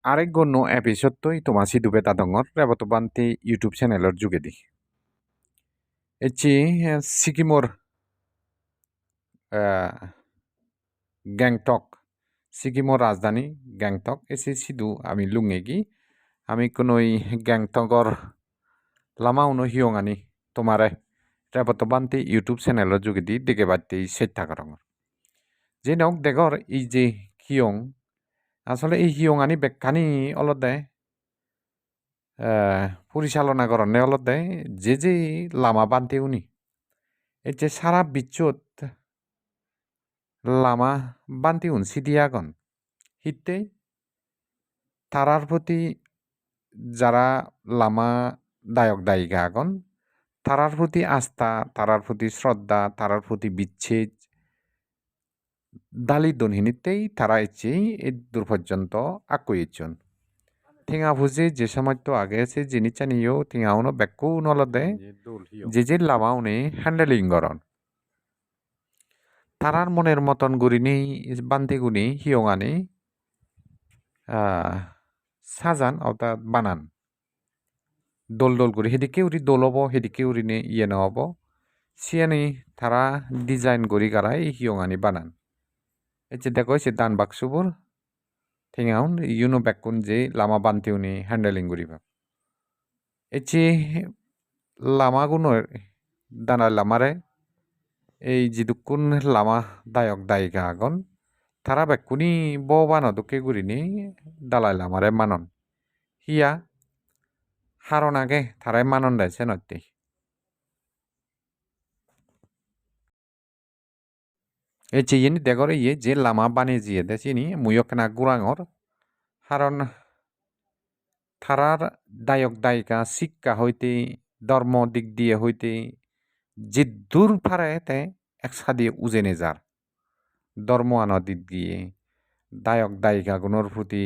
আরেক গণ্য এপিসোডই তোমাসি দুবে তাদঙর রেবতবান্তি ইউটিউব চ্যানেলের যোগেদি এচি সিকিমর গ্যাংটক সিকিমর রাজধানী গ্যাংটক এসে সিধু আমি লুঙেগি আমি কোনোই গ্যাংটকর লামা উনো হিয়ঙানি তোমারে রেবতবান্তি ইউটিউব চ্যানেলের যোগেদি দেখে বাড়তে চেষ্টা করঙর যে নক দেখর এই যে হিয়ং আসলে এই হিয়ঙানি বেখানি অলদে পরিচালনা করণে অলদে যে লামা বানতে উনি এই যে সারা বিশ্বত লামা বানতে উন সিদিয়াগন হিতে তারার প্রতি যারা লামা দায়ক দায়িকা আগন তারার প্রতি আস্থা তারার প্রতি শ্রদ্ধা তারার প্রতি বিচ্ছেদ দালি দনহিনিতেই তারা এচেই এই দূর পর্যন্ত আকুইছন থিঙা ভুজে যে সময় তো আগে আছে যিনি চানিও থিঙা উনো বেকু নলদে যে লামা উনি হ্যান্ডেলিং করন তারার মনের মতন গুরিনি বান্তিগুনি হিয়ঙানি সাজান অর্থাৎ বানান দোল দোল করে সেদিকে উড়ি দোল হব সেদিকে উড়িনে ইয়ে নহব সিয়ানি তারা ডিজাইন করি গারাই হিয়ঙানি বানান এছে দেখো সে দান বাক্সুবুর থিঙাউন ইউনো বেকুন যে লামা বান্তিউনি হ্যান্ডেলিং করিবা এছে লামাগুনোর দানা লামারে এই যিদুকুন লামা দায়ক দায়িকা আগন তারা বেকুনি বানো দুকে গুরিনি দালাই লামারে মানন হিয়া হারন আগে তারাই মানন দেছে নত্যি এই চিনি দেখরে ইয়ে যে লামা বানিয়ে জিয়ে দে চিনি মুয়কনা গুরাঙর কারণ তারার দায়ক দায়িকা শিক্ষা হইতে ধর্ম দিক দিয়ে হইতে যে দূর ফারে তে একসাথে উজেনে যার ধর্ম আনা দিক দিয়ে দায়ক দায়িকা গুণর প্রতি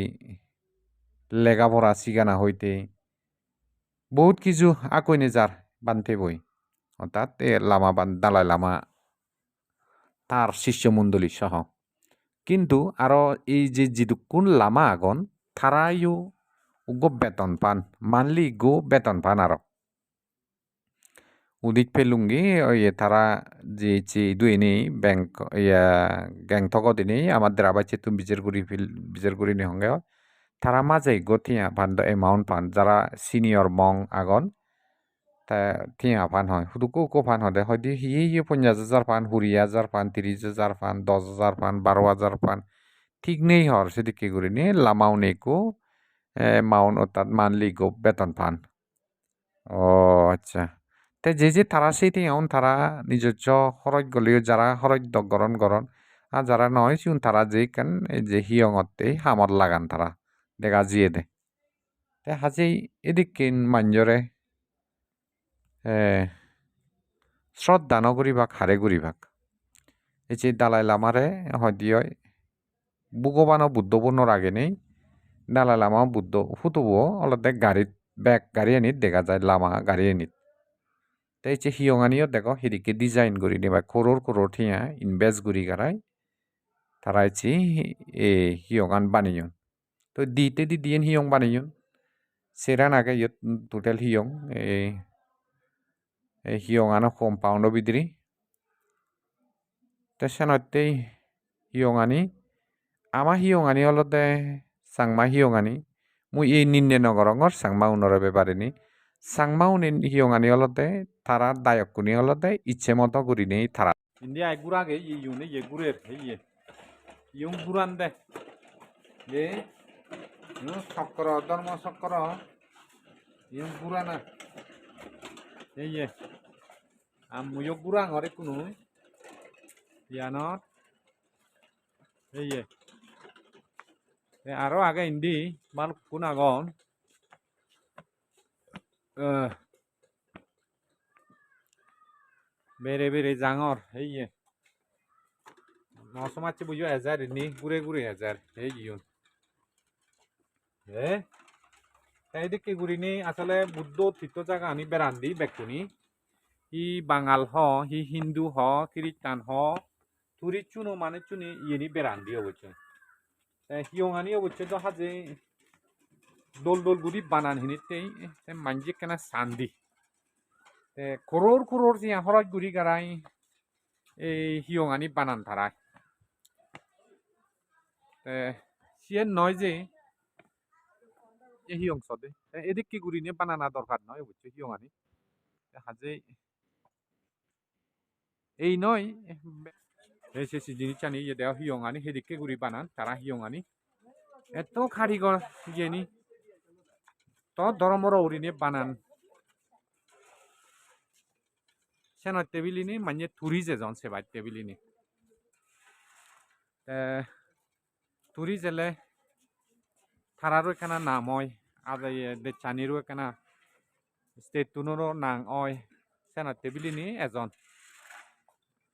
লেখাপড়া শিখানা হইতে বহুত কিছু আকইনে যার বানতে বই অর্থাৎ লামা দালাই লামা তার শিষ্যমণ্ডলী সহ কিন্তু আরো এই যে যিদুকুন লামা আগন তারাইও গো বেতন পান মানলি গো বেতন পান আরো উদিক পেলুঙ্গি ওই তারা যে দুই নেই ব্যাংক ইয়া গ্যাংটক দিনে আমাদের আবার চেতু বিজেরগুড়ি নি হঙ্গে তারা মাঝে গো থিয়া পান এমাউন্ট পান যারা সিনিয়র মং আগন তা থিয়া পান হয় শুধু কো পান হদে হয়তো হিয়ে 50,000 পান 20,000 পান 30,000 পান 10,000 পান 12,000 পান ঠিক নেই হর সেদিকে করে নিয়ে লামাও নেকো মাউন্ট অর্থাৎ মানলি গো বেতন পান ও আচ্ছা তে যে তারা সেইটি এমন তারা নিজস্ব খরচ গলিও যারা খরচ গরণ গরণ আর যারা নয় সিউন তারা যে কেন যে হিয়ঙতে হামর লাগান তারা দেখা জিয়ে দে তে হাজি এদিক মাঞ্জরে শ্রদ্ধা নগরীবাক হারে গরিবাক এই যে দালাই লামারে হদিয় ভগবান বুদ্ধ বর্ণর আগে নেই দালাই লামা বুদ্ধ ফুটবো অলদে গাড়িত ব্যাগ গাড়ি আনিত দেখা যায় লামা গাড়ি আনিত তাই যে হিয়ঙানিও দেখো সেদিকে ডিজাইন করি নেবা করোর ঠিয়া ইনভেস্ট করি গারাই তারা হচ্ছে এ হিয়ঙান বানিয়ন তো দিতে দিয়েন হিয়ং বানিয়ন সেরান আগে ইয়ত টোটাল হিয়ং এই হিয়ঙানো কম্পাউন্ড বিদ্রি তো সেনতেই হিয়ঙানি আমা হিয়ঙানি অলতে সাংমা হিয়ঙানি মুই এই নিন্নে নগরঙর সাংমা উনর বেপারিনি সাংমা উনি হিয়ঙানি অলতে তারা দায়ক কুনি অলতে ইচ্ছে মতো করি নেই তারা ইন্ডিয়া গুড়াগে ইউনে ইয়ে গুড়ের ইয়ে ইউং গুড়ান দে যে চক্র ধর্ম চক্র ইউং গুড়ানা এই মুয়ক গুড়াং হরে কোনো ইয়ানত এই আরো আগে ইন্দি মান কোন আগন বেড়ে বেড়ে জাঙর এই নসমাচ্ছে বুঝো 1,000 নি ঘুরে 1,000 এই ইউন এইদিকে ঘুরিনি আসলে বুদ্ধ তীর্থ জায়গা আনি বেড়ান্দি বেকুনি হি বাঙাল হ হি হিন্দু হ খ্রিস্টান হ তুরি চুনো মানে চুনি ইয়েনি বেড়ান্দি অবশ্য হিয়ঙানি অবশ্য তো হাজে dol dol guri banan hinitei te manjik kana sandi te koror sia horaj guri garai এই হিয়ঙানি বানান তারায় সিয়ে নয় যে হিয়ং সদে এদিক কি গুরি নিয়ে বানানা দরকার নয় বুঝছো হিয়ঙানি হাজে এই নয় সে জিনিস চানি ইয়ে দেওয়া হিয়ঙানি সেদিকে গুরি বানান তারা হিয়ঙানি এত কারিগর ইয়েনি তো দরমর উড়ি নিয়ে বানান সেনয় টেবিলিনি মানে থুরি যে জন সেবাই টেবিলিনি থুরি জেলে থারারো এখানা নাম হয় আর দে চানিরও এখানা স্টেট তুনোরও নাং হয় সেনয় টেবিলিনি এজন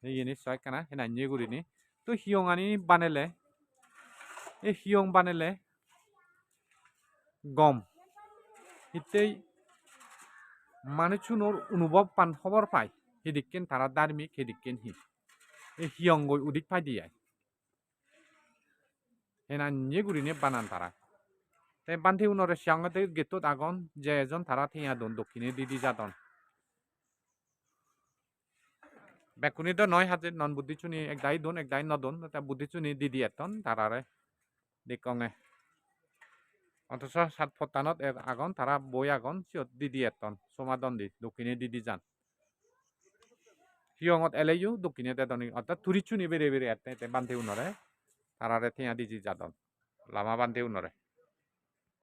ini soy kana hena nyeguri ni to hiong ani banele e hiong banele gom hitei মানুষুনোর অনুভব পান খবর পায় সেদিকেন তারা ধার্মিক সেদিকেন হি এ হিয়ঙ্গ উদিক পাই দিয়ে হেনা নিয়ে নিয়ে বানান তারা তে বান্ধি উনরে সিয়াঙ্গতে গেতো আগন যে এজন তারা থিয়া দন দক্ষিণে দিদি যাদন বেকুনি তো নয় হাতে নন বুদ্ধি চুনি এক দাই নদন তা বুদ্ধি চুনি দিদি এতন তারারে দেখঙে অথচ সাত ফটানত আগন তারা বই আগন সিয়ত দিদি এতন সমাদন দি দক্ষিণে দিদি যান হিয়ঙত এলেইও দক্ষিণে দেদনি অর্থাৎ তুরি চুনি বেড়ে এতে বান্ধে উনরে তারারে থিয়া দিদি যাদন লামা বান্ধে উনরে